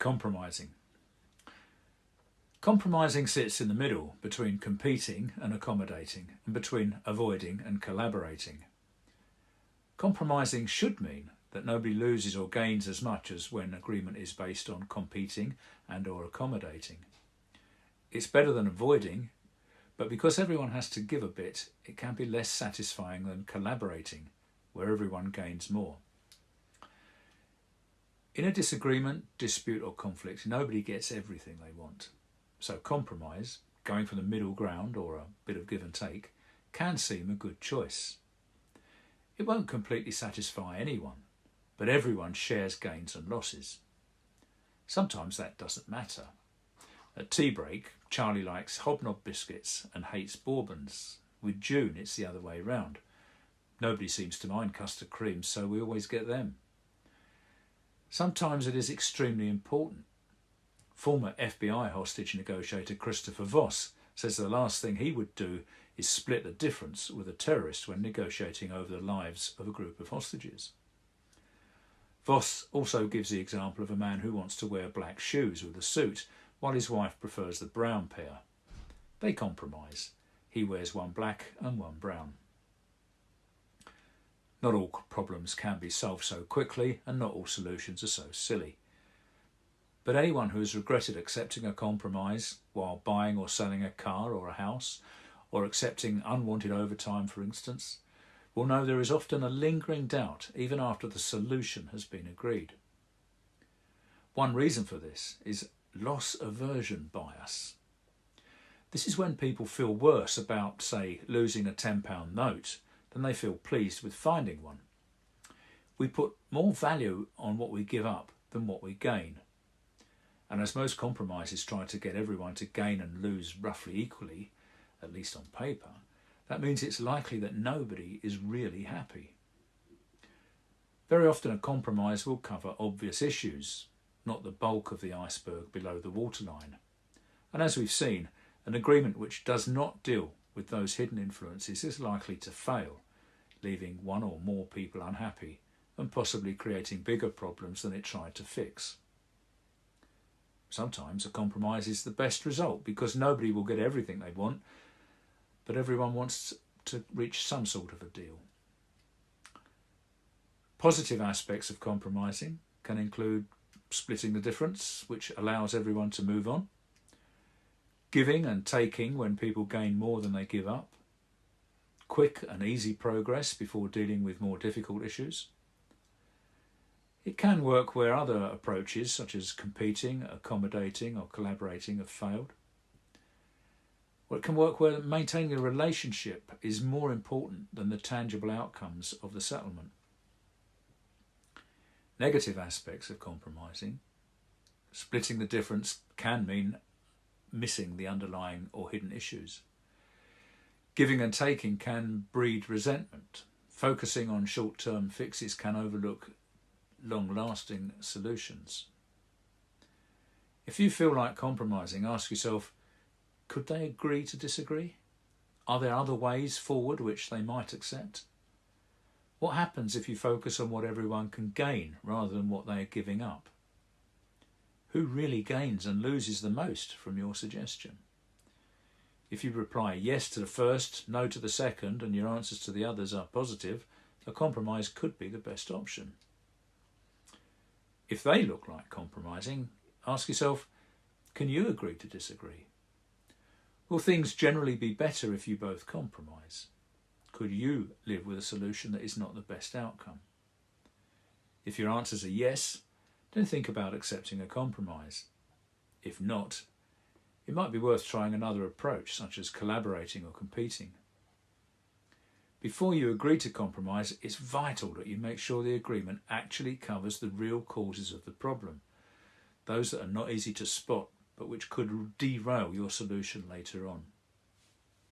Compromising. Compromising sits in the middle between competing and accommodating, and between avoiding and collaborating. Compromising should mean that nobody loses or gains as much as when agreement is based on competing and or accommodating. It's better than avoiding, but because everyone has to give a bit, it can be less satisfying than collaborating, where everyone gains more. In a disagreement, dispute or conflict, nobody gets everything they want. So compromise, going for the middle ground or a bit of give and take, can seem a good choice. It won't completely satisfy anyone, but everyone shares gains and losses. Sometimes that doesn't matter. At tea break, Charlie likes hobnob biscuits and hates bourbons. With June, it's the other way round. Nobody seems to mind custard creams, so we always get them. Sometimes it is extremely important. Former FBI hostage negotiator Christopher Voss says the last thing he would do is split the difference with a terrorist when negotiating over the lives of a group of hostages. Voss also gives the example of a man who wants to wear black shoes with a suit while his wife prefers the brown pair. They compromise. He wears one black and one brown. Not all problems can be solved so quickly, and not all solutions are so silly. But anyone who has regretted accepting a compromise while buying or selling a car or a house, or accepting unwanted overtime, for instance, will know there is often a lingering doubt even after the solution has been agreed. One reason for this is loss aversion bias. This is when people feel worse about, say, losing a £10 note than they feel pleased with finding one. We put more value on what we give up than what we gain. And as most compromises try to get everyone to gain and lose roughly equally, at least on paper, that means it's likely that nobody is really happy. Very often a compromise will cover obvious issues, not the bulk of the iceberg below the waterline. And as we've seen, an agreement which does not deal with those hidden influences is likely to fail, leaving one or more people unhappy and possibly creating bigger problems than it tried to fix. Sometimes a compromise is the best result because nobody will get everything they want, but everyone wants to reach some sort of a deal. Positive aspects of compromising can include splitting the difference, which allows everyone to move on, giving and taking when people gain more than they give up, quick and easy progress before dealing with more difficult issues. It can work where other approaches such as competing, accommodating or collaborating have failed. Or it can work where maintaining a relationship is more important than the tangible outcomes of the settlement. Negative aspects of compromising. Splitting the difference can mean missing the underlying or hidden issues. Giving and taking can breed resentment. Focusing on short-term fixes can overlook long-lasting solutions. If you feel like compromising, ask yourself, could they agree to disagree? Are there other ways forward which they might accept? What happens if you focus on what everyone can gain rather than what they are giving up? Who really gains and loses the most from your suggestion? If you reply yes to the first, no to the second, and your answers to the others are positive, a compromise could be the best option. If they look like compromising, ask yourself, can you agree to disagree? Will things generally be better if you both compromise? Could you live with a solution that is not the best outcome? If your answers are yes, then think about accepting a compromise. If not, it might be worth trying another approach, such as collaborating or competing. Before you agree to compromise, it's vital that you make sure the agreement actually covers the real causes of the problem, those that are not easy to spot but which could derail your solution later on.